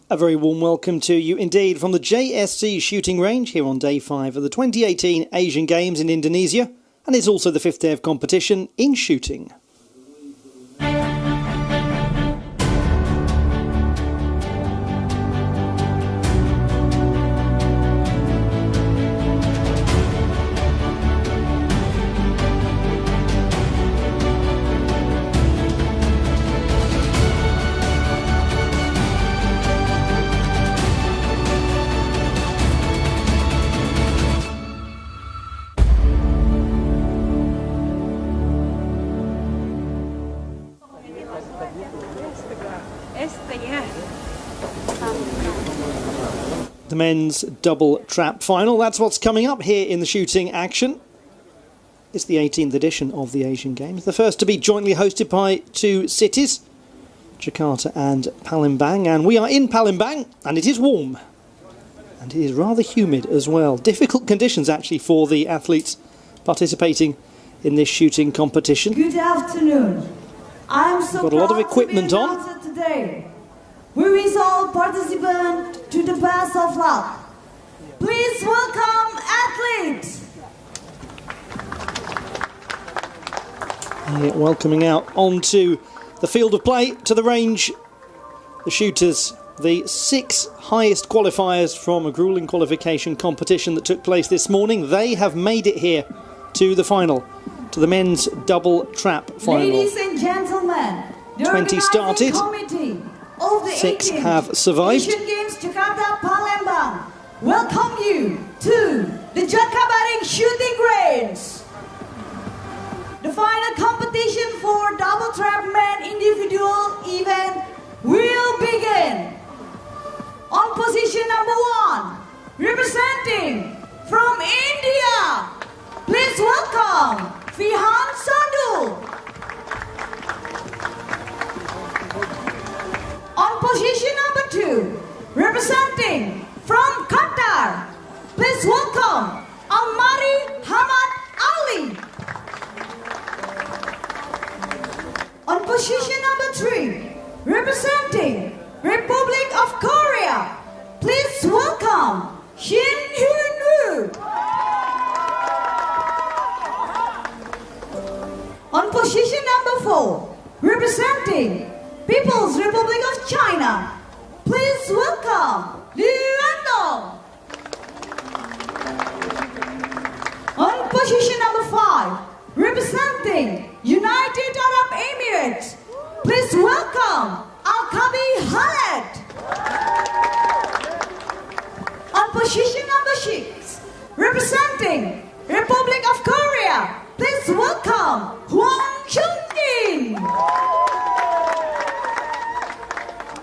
A very warm welcome to you indeed from the JSC shooting range here on day 5 of the 2018 Asian Games in Indonesia, and it's also the 5th day of competition in shooting. The men's double trap final, that's what's coming up here in the shooting action. It's the 18th edition of the Asian Games, the first to be jointly hosted by two cities, Jakarta and Palembang, and we are in Palembang and it is warm and it is rather humid as well. Difficult conditions actually for the athletes participating in this shooting competition. Good afternoon. I'm so got a lot of equipment proud on to be today. We wish all participants to the best of luck. Please welcome athletes. Yeah, welcoming out onto the field of play, to the range, the shooters, the 6 highest qualifiers from a grueling qualification competition that took place this morning. They have made it here to the final, to the men's double trap final. Ladies and gentlemen, the 20 started. committee of the 6 have survived. Asian Games Jakarta Palembang welcome you to the Jakarta shooting range. The final competition for double trap men individual event will begin. On position number 1, representing from India, please welcome Fihan Sandhu. On position number 2, representing from Qatar, please welcome Almari Hamad Ali. On position number 3, representing Republic of Korea, please welcome Shin Hyun Woo. On position number 4, representing People's Republic of China, please welcome Liu Andong. On position number 5, representing United Arab Emirates, please welcome Al-Kabi Khaled. On position number 6, representing Republic of Korea, please welcome Hwang Chung-in.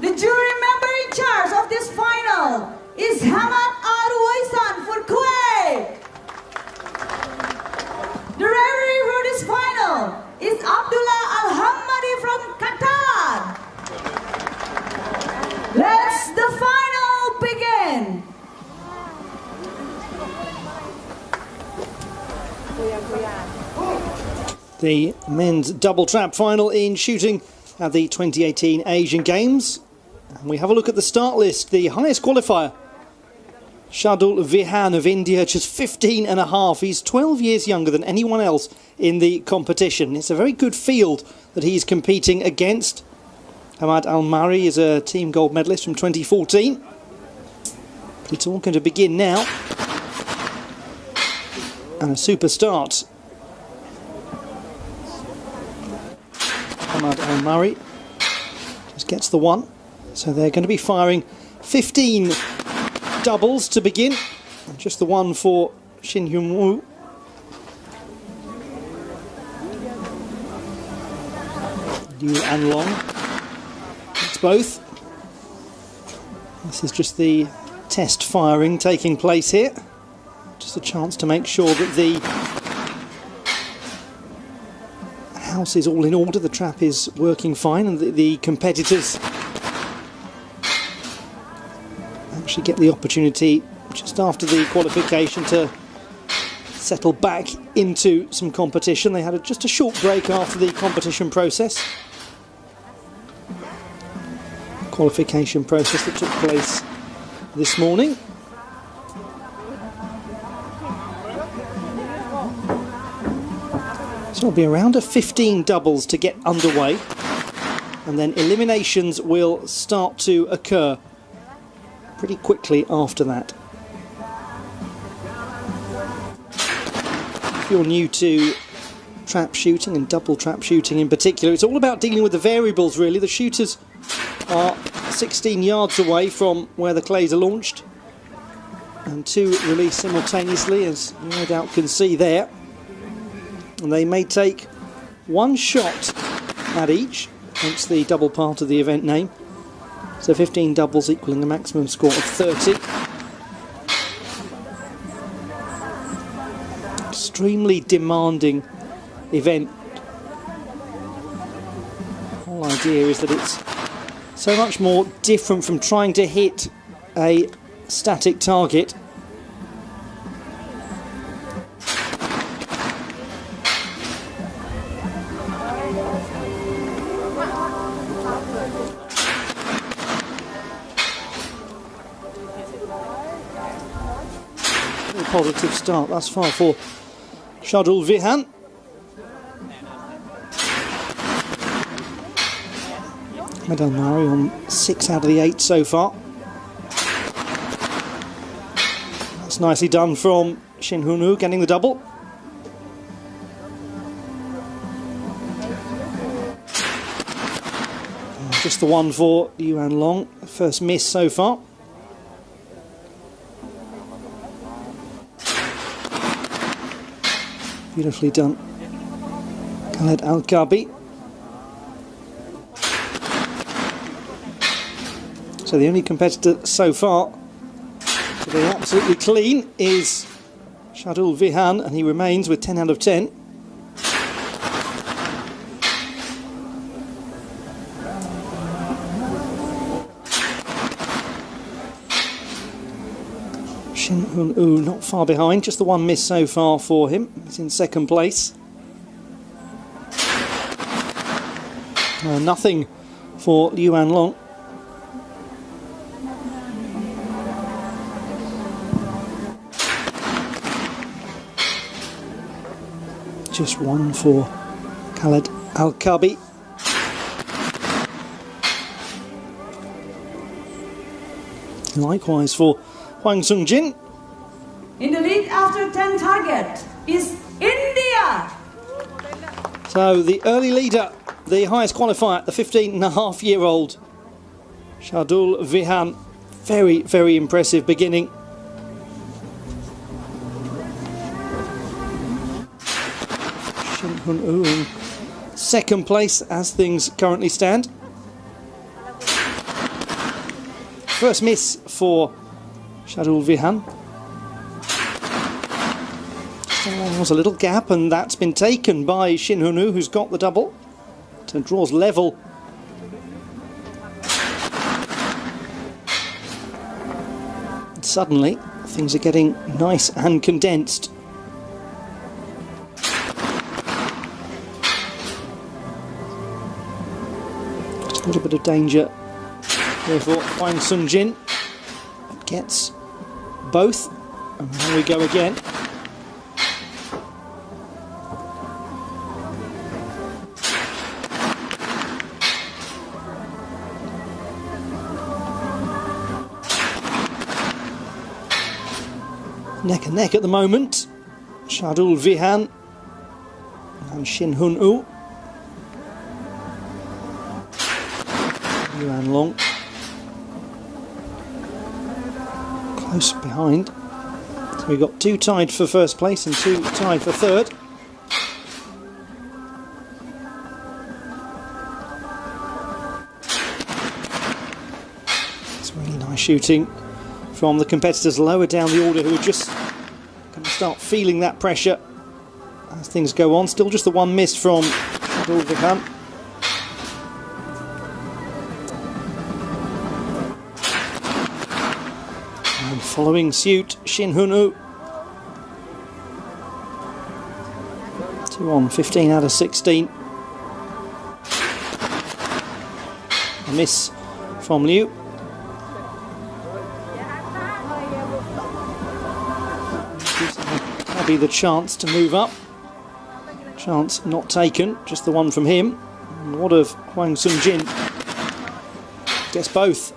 The jury member in charge of this final is Hamad Al-Waisan for Kuwait. The referee for this final is Abdullah Al-Hammadi from Qatar. Let's the final begin. The men's double trap final in shooting at the 2018 Asian Games. And we have a look at the start list. The highest qualifier, Shardul Vihan of India, just 15 and a half. He's 12 years younger than anyone else in the competition. It's a very good field that he's competing against. Hamad Almari is a team gold medalist from 2014. But it's all going to begin now. And a super start. Hamad Almari just gets the one. So they're going to be firing 15 doubles to begin. And just the one for Shin Hyun Woo. Liu and Long. It's both. This is just the test firing taking place here. Just a chance to make sure that the house is all in order, the trap is working fine, and the competitors actually get the opportunity just after the qualification to settle back into some competition. They had just a short break after the competition process. qualification process that took place this morning. So it'll be around 15 doubles to get underway, and then eliminations will start to occur pretty quickly after that. If you're new to trap shooting and double trap shooting in particular, it's all about dealing with the variables really. The shooters are 16 yards away from where the clays are launched, and two released simultaneously, as you no doubt can see there. And they may take one shot at each, hence the double part of the event name. So 15 doubles equaling a maximum score of 30. Extremely demanding event. The whole idea is that it's so much more different from trying to hit a static target. Very positive start thus far for Shardul Vihan. Medal Mari on 6 out of the 8 so far. That's nicely done from Shin Hun-woo, getting the double. Just the one for Yuan Long, first miss so far. Beautifully done, Khaled Al-Kabi. So the only competitor so far to be absolutely clean is Shardul Vihan, and he remains with 10 out of 10. Shin Hun-woo not far behind, just the one miss so far for him. He's in second place. Nothing for Yuan Long. Just one for Khaled Al-Kabi. Likewise for Hwang Sung-jin. In the lead after 10 target is India. So the early leader, the highest qualifier, the 15-and-a-half-year-old Shardul Vihan. Very, very impressive beginning. Shin Hun-woo in second place as things currently stand. First miss for Shardul Vihan. There was a little gap, and that's been taken by Shin Hun-woo, who's got the double. So draws level. And suddenly, things are getting nice and condensed. Just a little bit of danger here for Hwang Sung-jin. Gets both, and there we go again. Neck and neck at the moment. Shardul Vihan and Shin Hun-woo. Yuan Long close behind. So we've got two tied for first place and two tied for third. It's really nice shooting from the competitors lower down the order, who are just going to start feeling that pressure as things go on. Still just the one miss from Shardul Vihan. And following suit, Shin Hun-woo. 2 on, 15 out of 16. A miss from Liu. Gives Al-Kabi the chance to move up. Chance not taken, just the one from him. And what of Hwang Sun-jin? Gets both.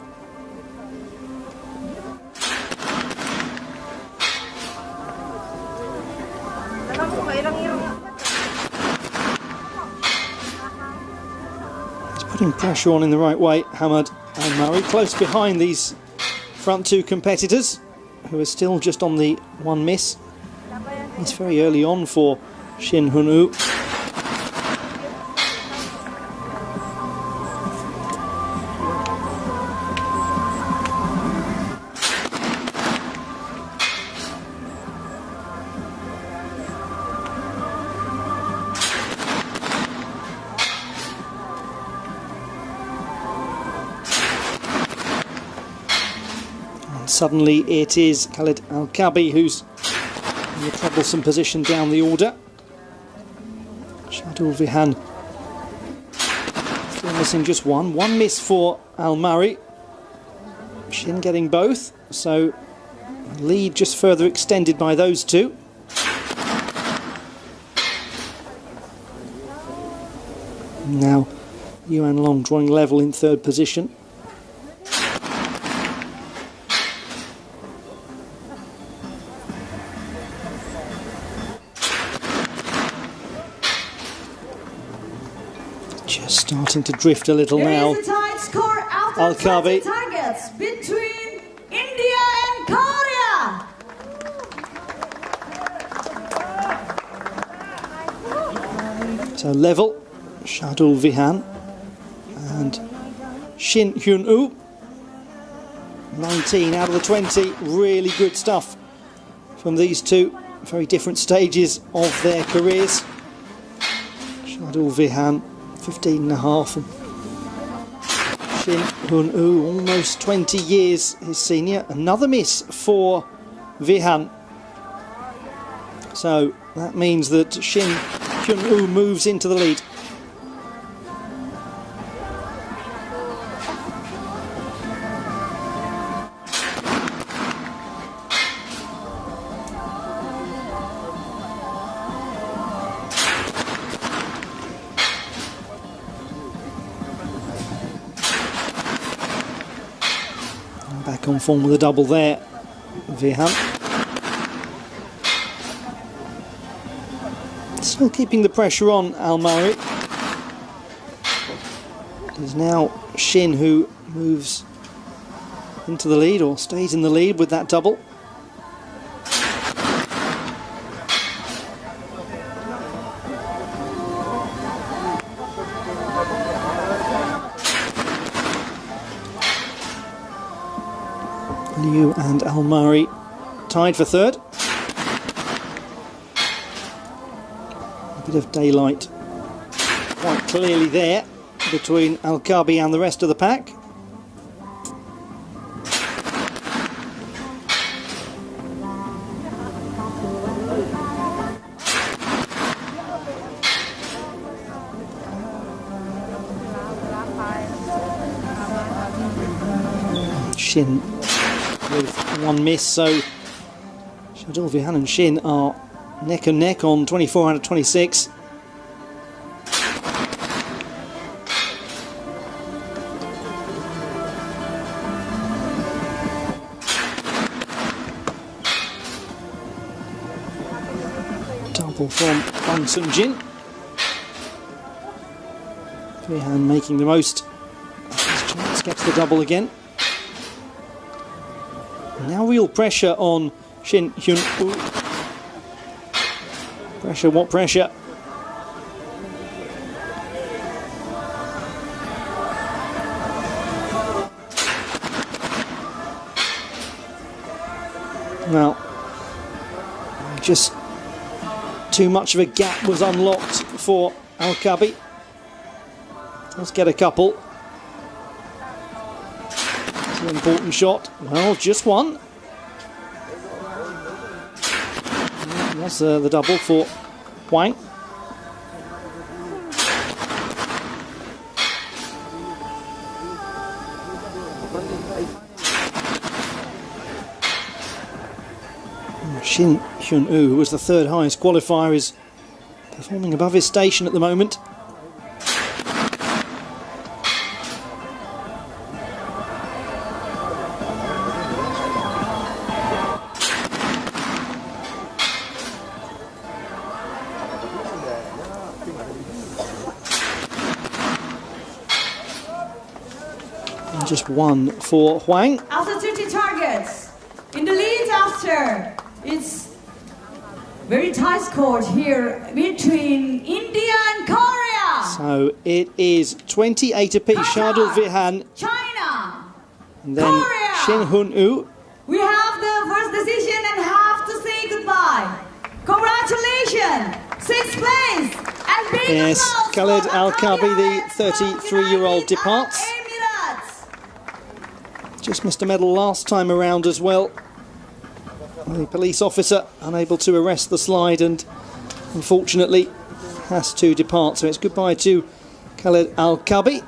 He's putting pressure on in the right way, Hamad Al-Mari, close behind these front two competitors, who are still just on the one miss. It's very early on for Shin Hun-woo. Suddenly it is Khalid Al-Kabi who's in a troublesome position down the order. Shadul Vihan still missing just one. One miss for Al-Mari. Shin getting both, so lead just further extended by those two. Now Yuan Long drawing level in third position. Just starting to drift a little now. There is a tight score after Al-Kabi 20 targets between India and Korea. So level, Shadul Vihan and Shin Hyun-woo. 19 out of the 20, really good stuff from these two. Very different stages of their careers. Shadul Vihan 15 and a half, and Shin Hyun-woo almost 20 years his senior. Another miss for Vihan. So that means that Shin Hyun-woo moves into the lead. Back on form with a double there, Vihan. Still keeping the pressure on Al-Mari. It is now Shin who moves into the lead, or stays in the lead with that double. Liu and Al-Mari tied for third. A bit of daylight quite clearly there between Al-Kabi and the rest of the pack. Shin with one miss, so Shadul Vihan and Shin are neck and neck on 24 out of 26. Double from Hwang Sun-jin. Vihan making the most of his chance, gets the double again. Now real pressure on Shin Hyun-woo. Pressure, what pressure? Well, just too much of a gap was unlocked for Al-Kabi. Let's get a couple. It's an important shot. Well, just one. That's the double for Hwang. Shin Hyun-woo, who was the third highest qualifier, is performing above his station at the moment. And just one for Hwang. After 30 targets, in the lead after, it's very tight score here between India and Korea. So it is 28 apiece. Shardul Vihan, China, and then Korea. Shin Hyun-woo. We have the first decision and have to say goodbye. Congratulations, 6th place. And big Yes, applause Khaled for Al-Kabi, the Arabs from 33-year-old, United departs. Arab Emirates. Just missed a medal last time around as well. The police officer unable to arrest the slide and unfortunately has to depart. So it's goodbye to Khaled Al-Kabi.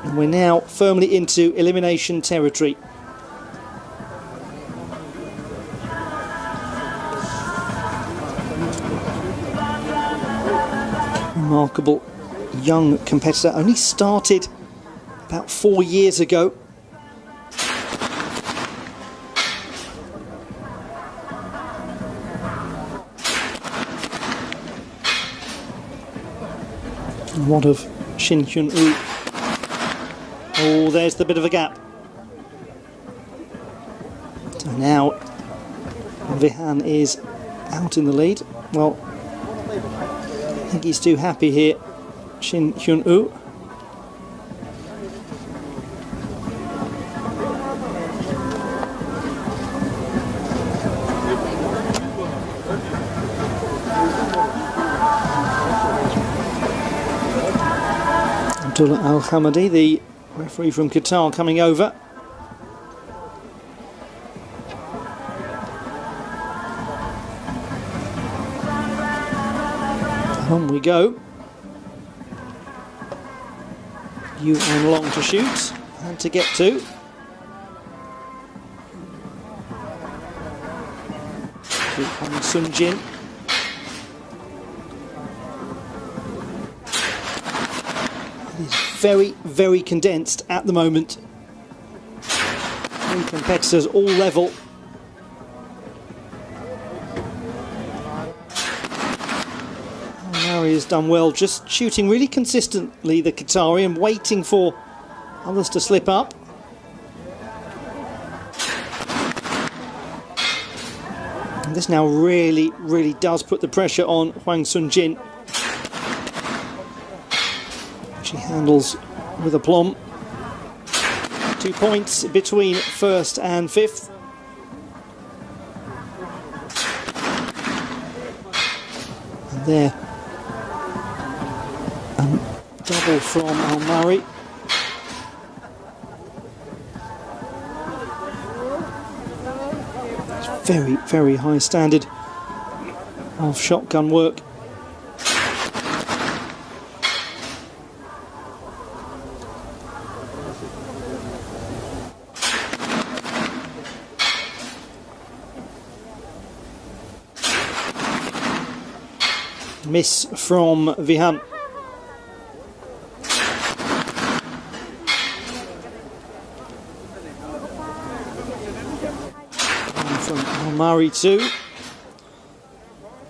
And we're now firmly into elimination territory. Remarkable young competitor, only started about 4 years ago. And what of Shin Hyun-woo? Oh, there's the bit of a gap. So now Vihan is out in the lead. Well, I think he's too happy here, Shin Hyun-woo. Abdullah Al-Hamadi, the referee from Qatar, coming over. On we go. Yuan Long to shoot and to get to. Hwang Sun-jin. It is very, very condensed at the moment. Three competitors all level. Murray has done well, just shooting really consistently, the Qatari, and waiting for others to slip up. And this now really, really does put the pressure on Hwang Sun-jin. She handles with aplomb. 2 points between first and fifth. And there. Double from Al-Mari. It's very, very high standard of shotgun work. Miss from Vihan. Murray too.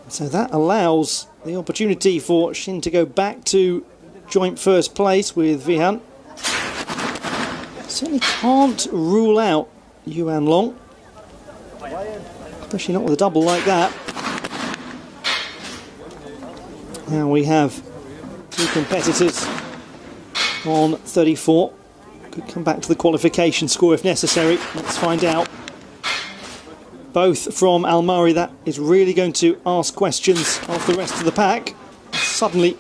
So that allows the opportunity for Shin to go back to joint first place with Vihan. Certainly can't rule out Yuan Long, especially not with a double like that. Now we have two competitors on 34. Could come back to the qualification score if necessary. Let's find out. Both from Al-Mari, that is really going to ask questions of the rest of the pack. Suddenly,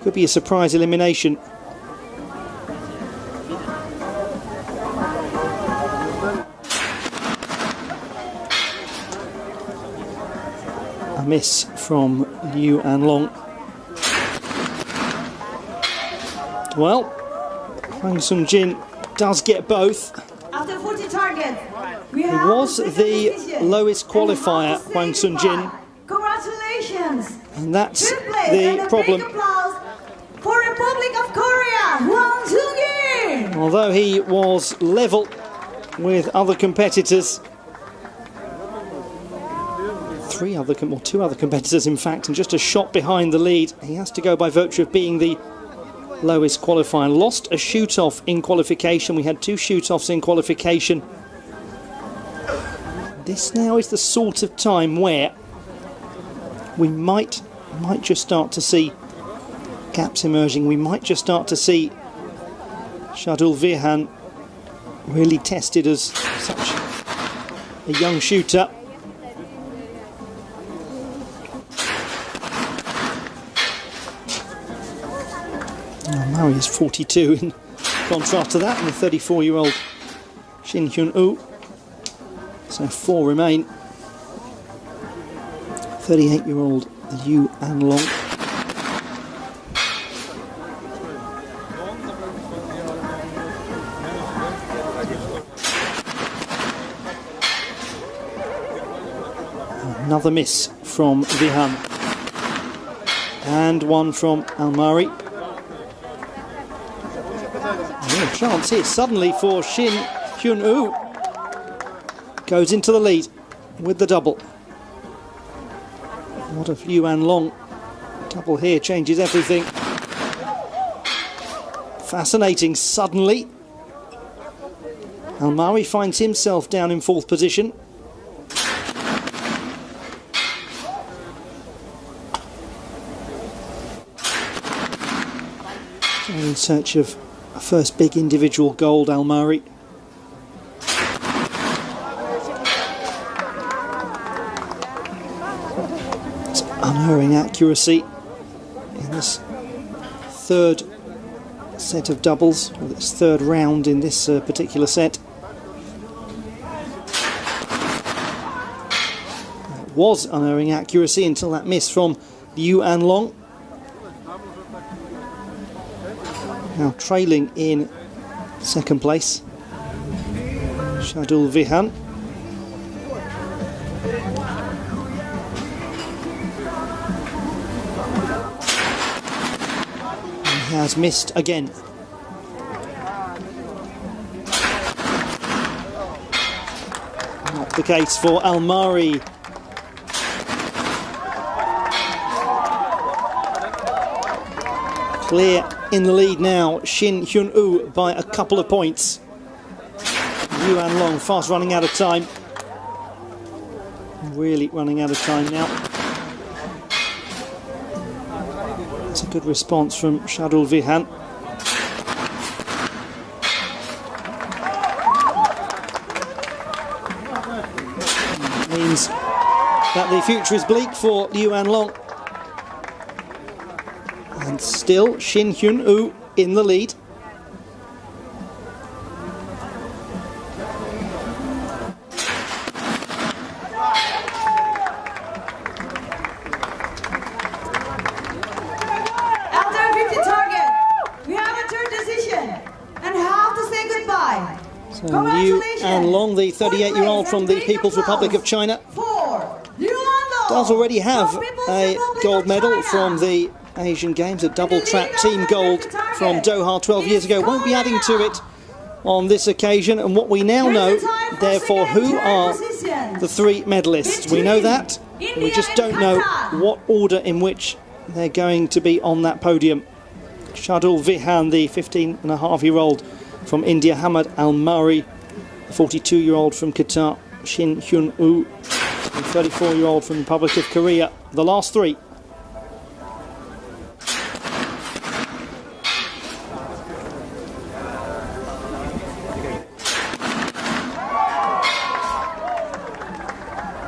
could be a surprise elimination. A miss from Yuan Long. Well, Hwang Sun-jin does get both. After 40 targets, we It have was the the second position. lowest And qualifier, how to say Hwang Sun-jin. goodbye. Congratulations. And that's Fifth place, the and a problem. big applause for Republic of Korea, Hwang Sun-jin. Although he was level with other competitors, two other competitors in fact, and just a shot behind the lead, he has to go by virtue of being the lowest qualifier. Lost a shoot-off in qualification. We had 2 shoot-offs in qualification. This now is the sort of time where we might just start to see gaps emerging. We might just start to see Shardul Virhan really tested as such a young shooter. Murray is 42 in contrast to that, and the 34-year-old Shin Hyun-woo. So 4 remain. 38-year-old Liu Anlong. Another miss from Vihan. And one from Almari. A chance here suddenly for Shin Hyun-woo. Goes into the lead with the double. What if Liu Anlong? Double here changes everything. Fascinating suddenly. Almari finds himself down in 4th position. In search of a first big individual gold, Almari. It's unerring accuracy in this 3rd set of doubles, or this 3rd round in this particular set. It was unerring accuracy until that miss from Liu Anlong. Now trailing in 2nd place, Shardul Virhan. He has missed again. Not the case for Almari. Clear in the lead now, Shin Hyun-woo by a couple of points. Liu Anlong fast running out of time. Really running out of time now. That's a good response from Shardul Virhan. Means that the future is bleak for Liu Anlong. And still Shin Hyun-woo in the lead. After a 50 target, we have a 3rd decision and have to say goodbye. So Liu Anlong, the 38-year-old from the People's Republic of China, does already have a gold medal from the Asian Games, a double trap team gold from Doha 12 years ago. Won't be adding to it on this occasion. And what we now know, therefore, who are the 3 medalists. We know that, but we just don't know what order in which they're going to be on that podium. Shardul Virhan, the 15-and-a-half-year-old from India, Hamad Almari, the 42-year-old from Qatar, Shin Hyun-woo, the 34-year-old from the Republic of Korea. The last 3.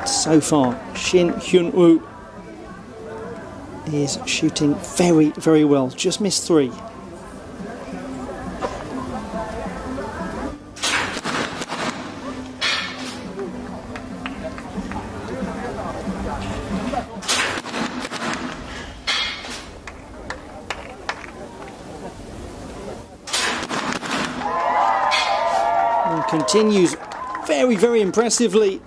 So far, Shin Hyun-woo is shooting very, very well. Just missed 3. continues very, very impressively.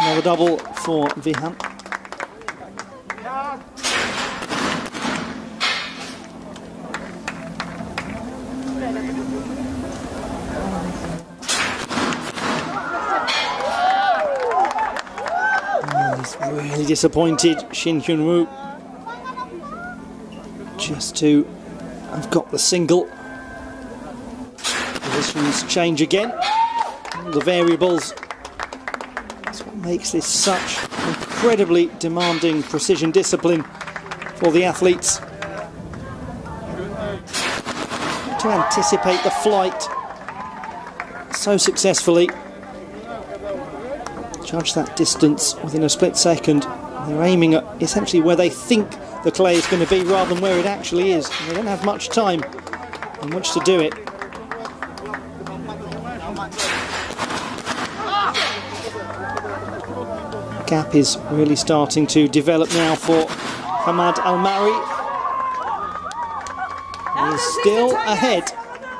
Another double for Vihan. Really disappointed, Shin Hyun-woo, just to have got the single. Positions change again. All the variables. That's what makes this such incredibly demanding precision discipline for the athletes. To anticipate the flight so successfully. Judge that distance within a split second. They're aiming at essentially where they think the clay is going to be rather than where it actually is. And they don't have much time in which to do it. Gap is really starting to develop now for Hamad Al-Mari. He is still ahead.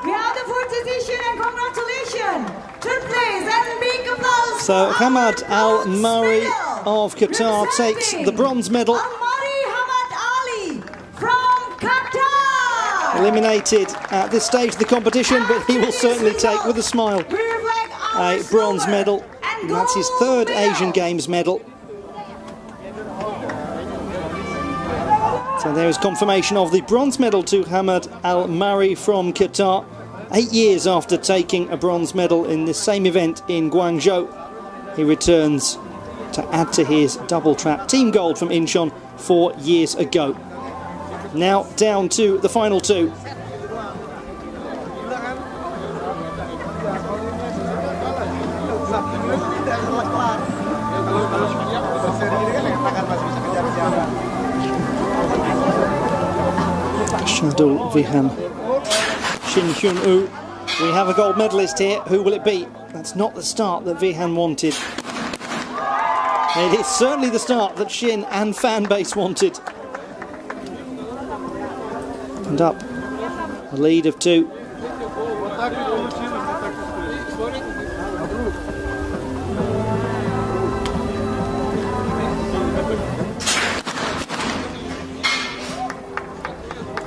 We have the fourth position and congratulations. Third place and big applause. So Hamad Al-Mari of Qatar takes the bronze medal. Al-Mari Hamad Ali from Qatar. Eliminated at this stage of the competition, but he will certainly take, with a smile, a bronze medal. And that's his third Asian Games medal. So there is confirmation of the bronze medal to Hamad Al-Mari from Qatar. 8 years after taking a bronze medal in this same event in Guangzhou, he returns to add to his double trap team gold from Incheon 4 years ago. Now down to the final two. Shadul Vihan, Shin Hyun-woo. We have a gold medalist here. Who will it be? That's not the start that Vihan wanted. It is certainly the start that Shin and fan base wanted. And up a lead of 2.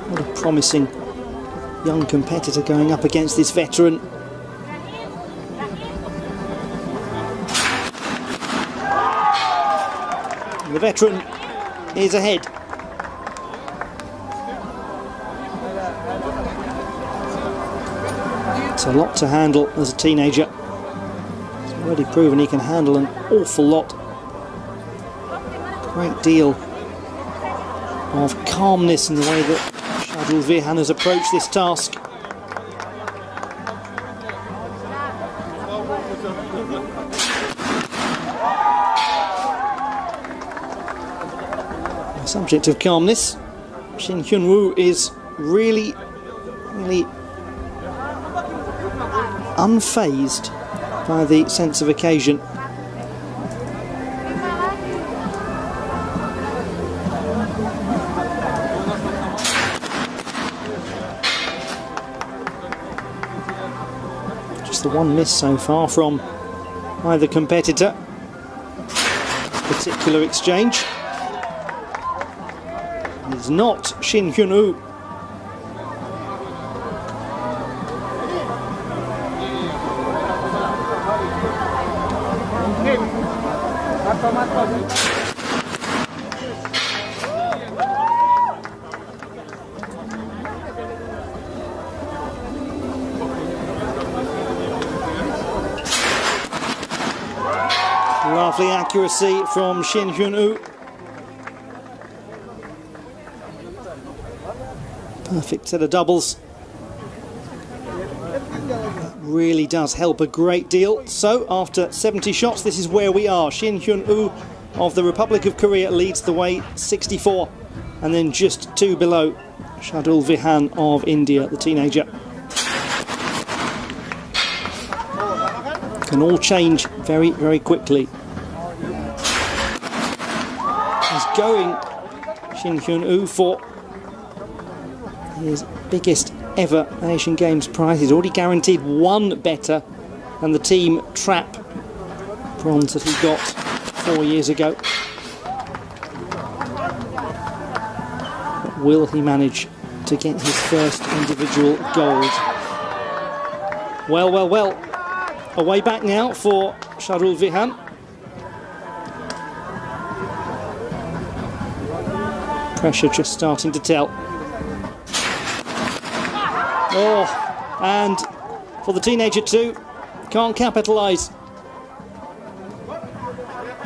What a promising young competitor going up against this veteran. The veteran is ahead. It's a lot to handle as a teenager. He's already proven he can handle an awful lot. Great deal of calmness in the way that Shadul Vihan has approached this task. The subject of calmness, Shin Hyun-woo is really unfazed by the sense of occasion. Just the one miss so far from either competitor. This particular exchange. It's not Shin Hyun-woo. Lovely accuracy from Shin Hyun-woo. Perfect set of doubles. That really does help a great deal. So after 70 shots, this is where we are. Shin Hyun-woo of the Republic of Korea leads the way, 64, and then just 2 below Shadul Vihan of India, the teenager. Can all change very, very quickly. As going Shin Hyun-woo for his biggest ever Asian Games prize. He's already guaranteed one better than the team trap bronze that he got 4 years ago. But will he manage to get his first individual gold? Well, well, well. A way back now for Shardul Vihan. Pressure just starting to tell. Oh, and for the teenager too, can't capitalise.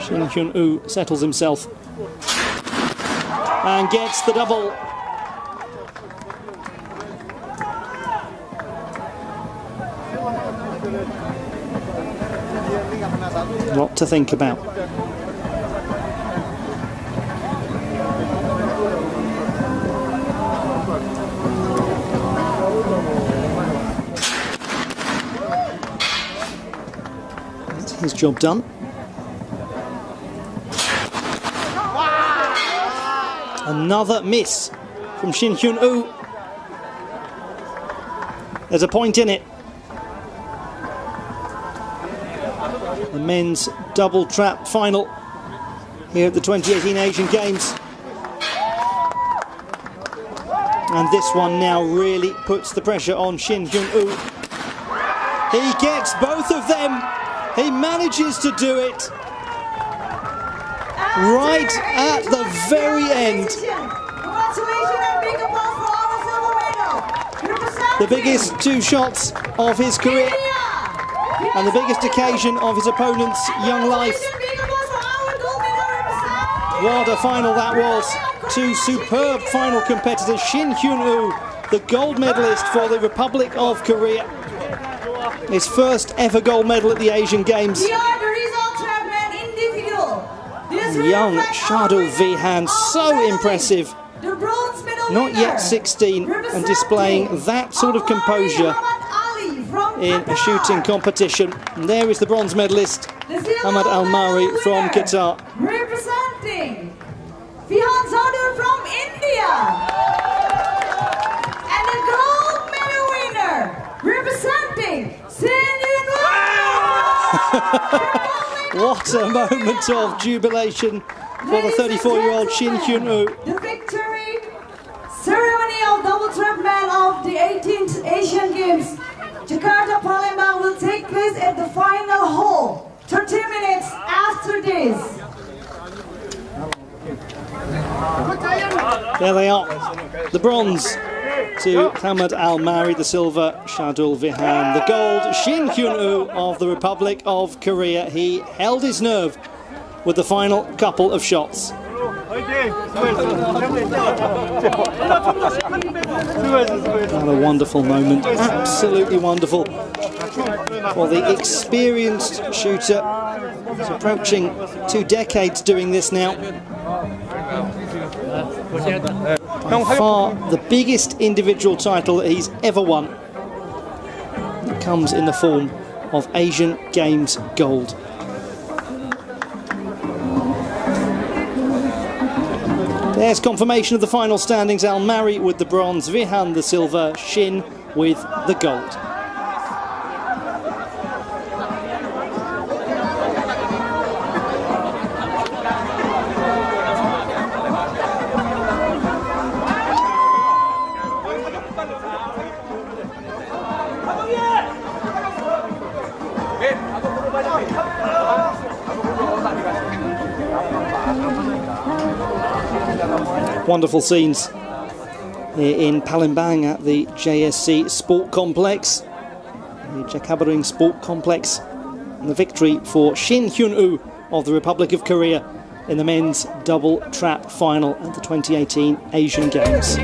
Shin Hyun-woo settles himself and gets the double. Lot to think about. That's his job done. Another miss from Shin Hyun-woo. There's a point in it. The men's double trap final here at the 2018 Asian Games. And this one now really puts the pressure on Shin Hyun-woo. He gets both of them. He manages to do it right at the very end. The biggest two shots of his career and the biggest occasion of his opponent's young life. What a final that was. Two superb final competitors. Shin Hyun-woo, the gold medalist for the Republic of Korea. His first ever gold medal at the Asian Games. Young Shardul Vihan, so impressive. Not yet 16 and displaying that sort of composure in a shooting competition. And there is the bronze medalist, Ahmad Al-Mari from Qatar. Representing Vihan Shardul from India. And the gold medal winner, representing Shin Hyun-woo. What a moment of jubilation for the 34-year-old Shin Hyun-woo. The victory ceremony of double trap man of the 18th Asian Games, Jakarta, Palembang, will take place at the final hole 30 minutes after this. There they are. The bronze to Ahmad Al-Mari, the silver Shardul Vihan, the gold Shin Hyun-woo of the Republic of Korea. He held his nerve with the final couple of shots. What a wonderful moment, absolutely wonderful for the experienced shooter. He's approaching 2 decades doing this now. By far the biggest individual title that he's ever won. It comes in the form of Asian Games gold. There's confirmation of the final standings. Al-Mari with the bronze, Vihan the silver, Shin with the gold. Wonderful scenes here in Palembang at the JSC Sport Complex, the Jakabaring Sport Complex, and the victory for Shin Hyun-woo of the Republic of Korea in the men's double trap final at the 2018 Asian Games.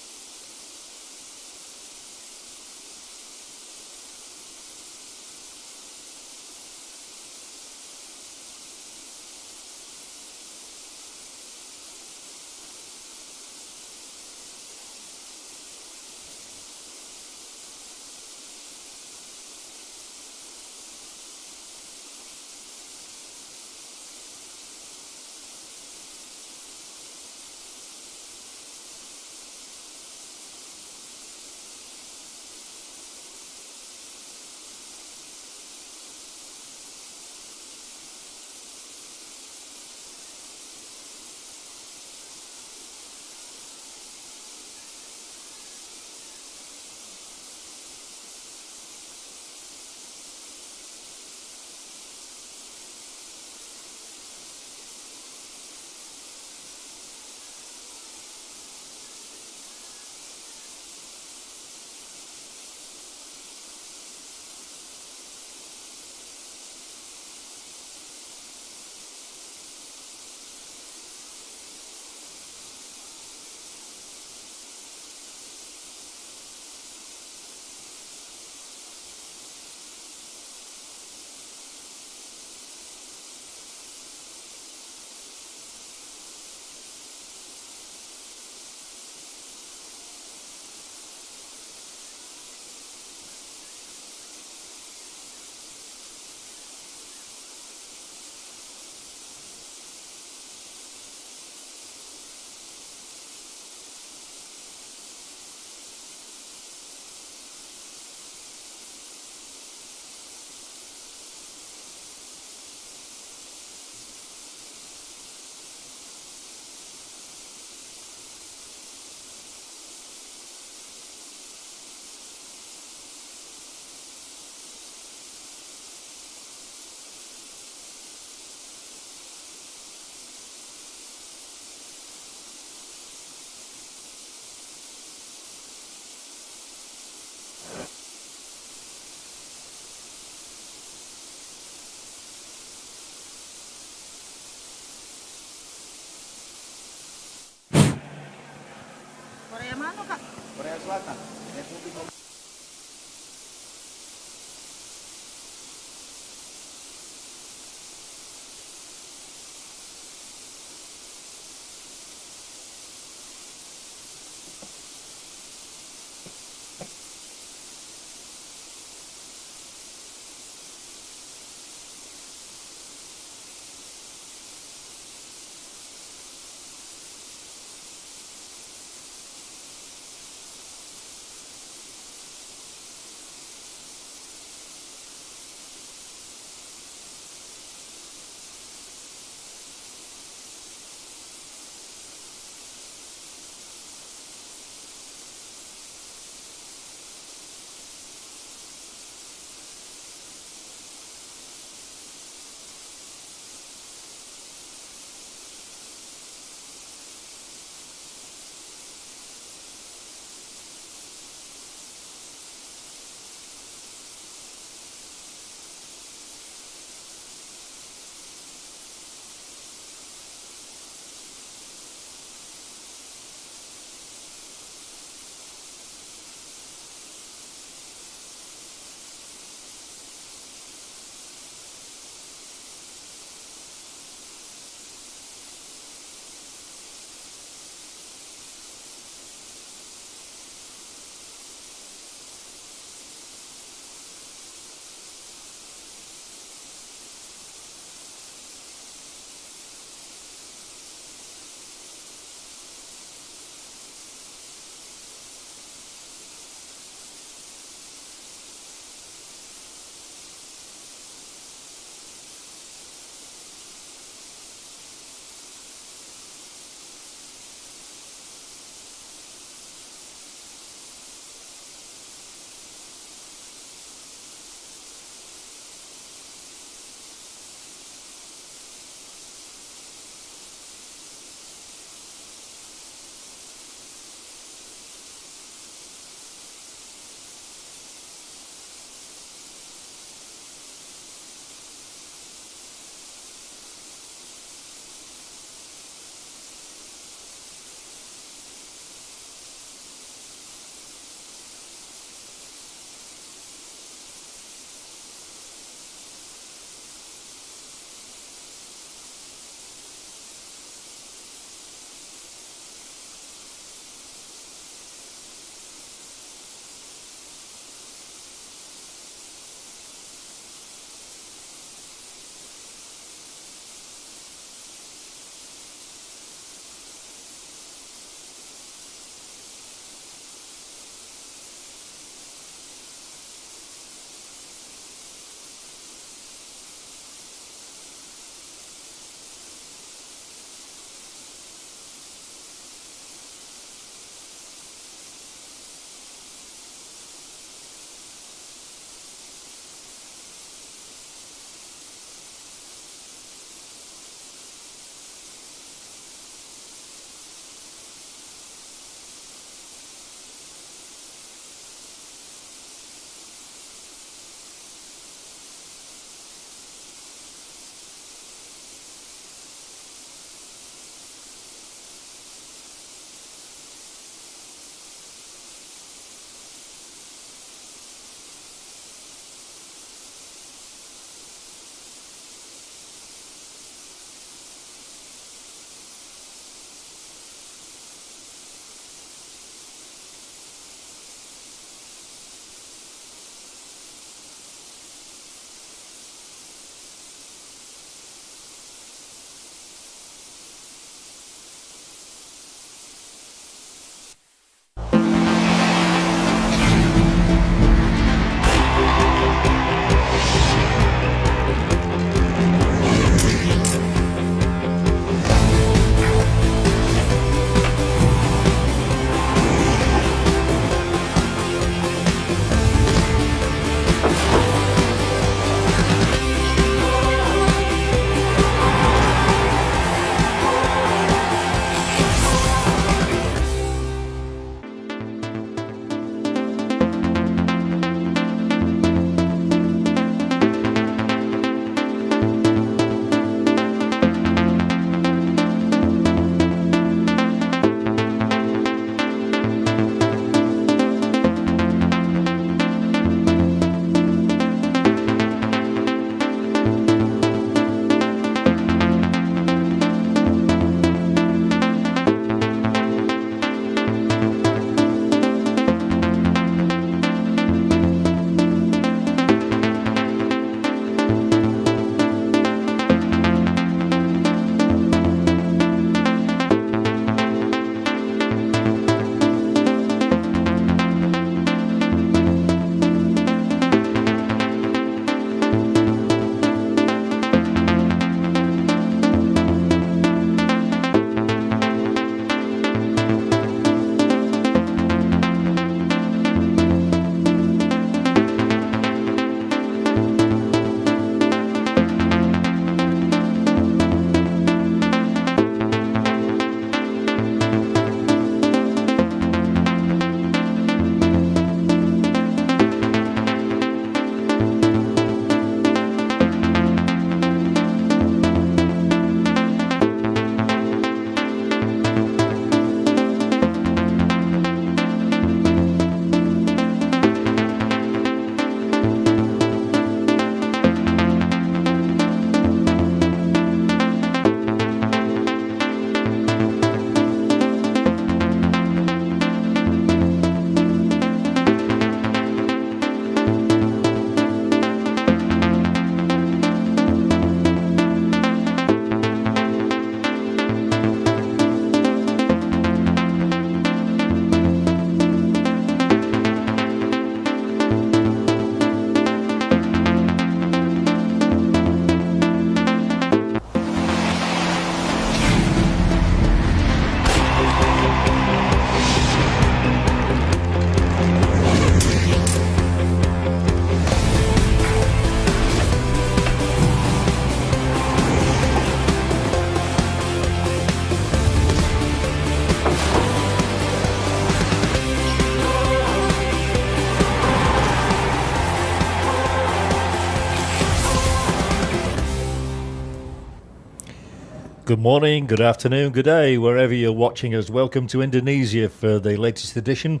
Good morning, good afternoon, good day, wherever you're watching us. Welcome to Indonesia for the latest edition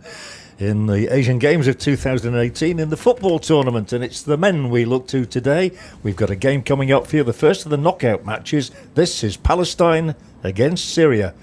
in the Asian Games of 2018 in the football tournament. And it's the men we look to today. We've got a game coming up for you, the first of the knockout matches. This is Palestine against Syria.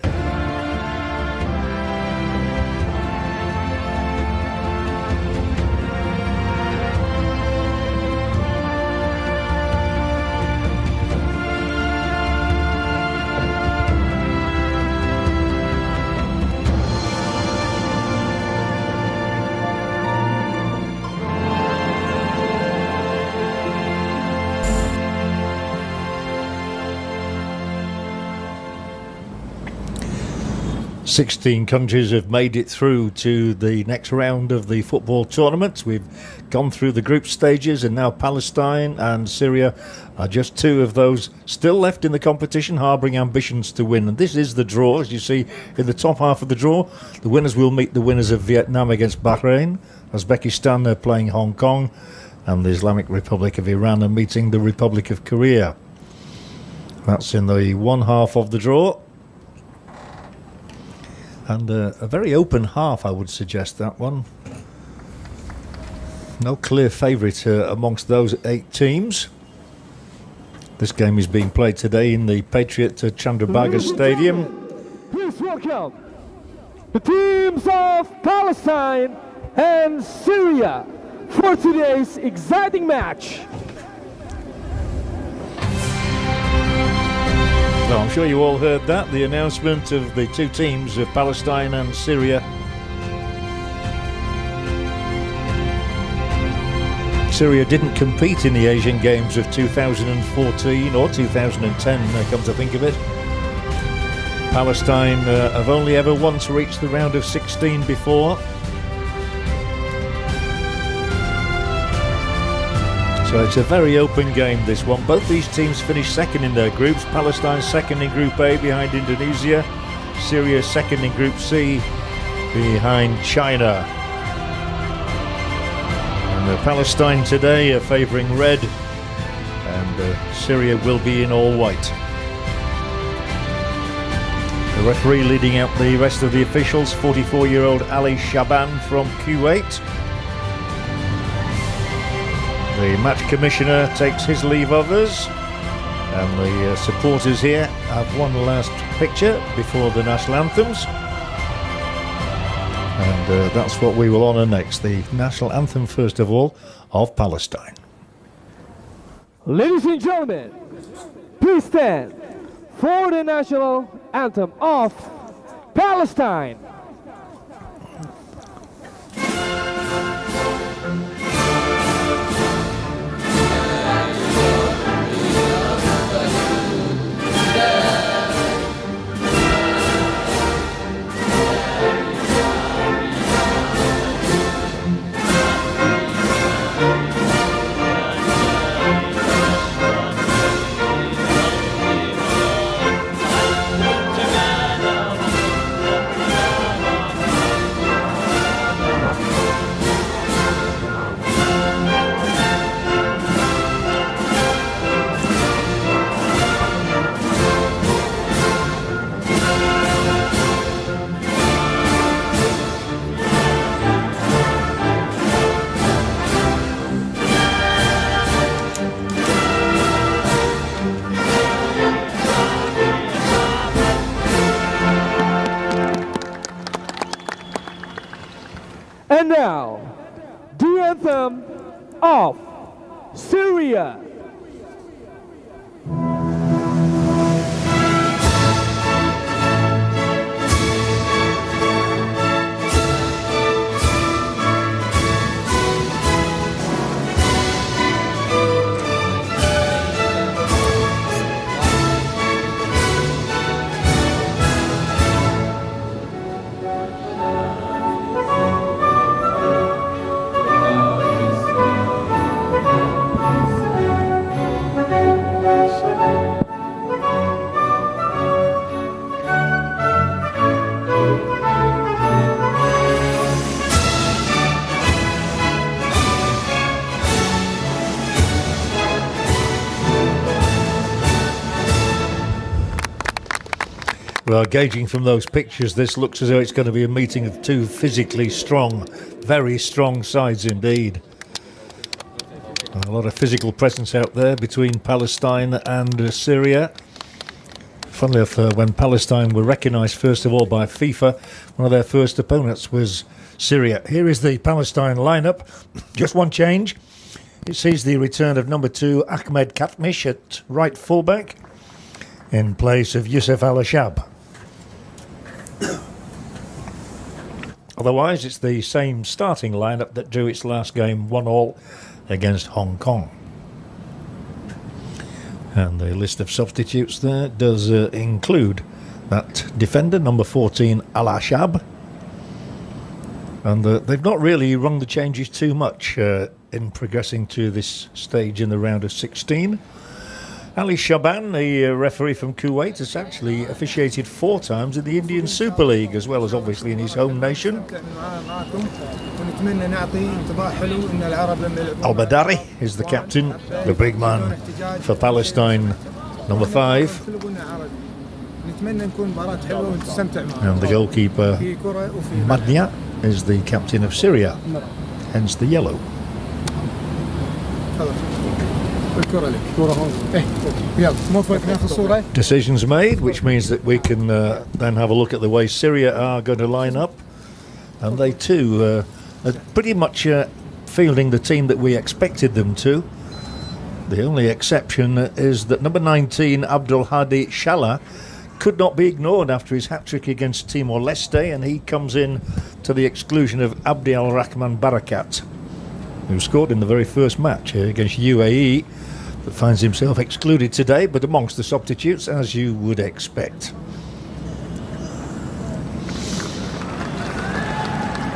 16 countries have made it through to the next round of the football tournament. We've gone through the group stages, and now Palestine and Syria are just two of those still left in the competition, harbouring ambitions to win. And this is the draw, as you see in the top half of the draw. The winners will meet the winners of Vietnam against Bahrain. Uzbekistan are playing Hong Kong, and the Islamic Republic of Iran are meeting the Republic of Korea. That's in the one half of the draw. And a very open half, I would suggest, that one. No clear favourite amongst those 8 teams. This game is being played today in the Patriot Chandrabhaga Stadium. Please welcome the teams of Palestine and Syria for today's exciting match. Well, I'm sure you all heard that, the announcement of the two teams of Palestine and Syria. Syria didn't compete in the Asian Games of 2014 or 2010, come to think of it. Palestine have only ever once reached the round of 16 before. So it's a very open game, this one. Both these teams finished second in their groups. Palestine second in Group A behind Indonesia. Syria second in Group C behind China. And Palestine today are favouring red, and Syria will be in all white. The referee leading out the rest of the officials, 44-year-old Ali Shaban from Kuwait. The match commissioner takes his leave of us, and the supporters here have one last picture before the national anthems. And that's what we will honour next, the national anthem, first of all, of Palestine. Ladies and gentlemen, please stand for the national anthem of Palestine. And now, the anthem of Syria. Well, gauging from those pictures, this looks as though it's going to be a meeting of two physically strong, very strong sides indeed. A lot of physical presence out there between Palestine and Syria. Funnily enough, when Palestine were recognised first of all by FIFA, one of their first opponents was Syria. Here is the Palestine lineup. Just one change. It sees the return of number 2 Ahmed Katmish at right fullback in place of Youssef Al-Ashab. Otherwise, it's the same starting lineup that drew its last game 1-1 against Hong Kong. And the list of substitutes there does include that defender, number 14, Al-Ashab. And they've not really rung the changes too much in progressing to this stage in the round of 16. Ali Shaban, the referee from Kuwait, has actually officiated 4 times in the Indian Super League, as well as obviously in his home nation. Al-Badari is the captain, the big man for Palestine, number 5. And the goalkeeper, Madnia, is the captain of Syria, hence the yellow. Decisions made, which means that we can then have a look at the way Syria are going to line up, and they too are pretty much fielding the team that we expected them to. The only exception is that number 19 Abdul Hadi Shala could not be ignored after his hat-trick against Timor-Leste, and he comes in to the exclusion of Abdi Al-Rahman Barakat, who scored in the very first match against UAE, but finds himself excluded today, but amongst the substitutes, as you would expect.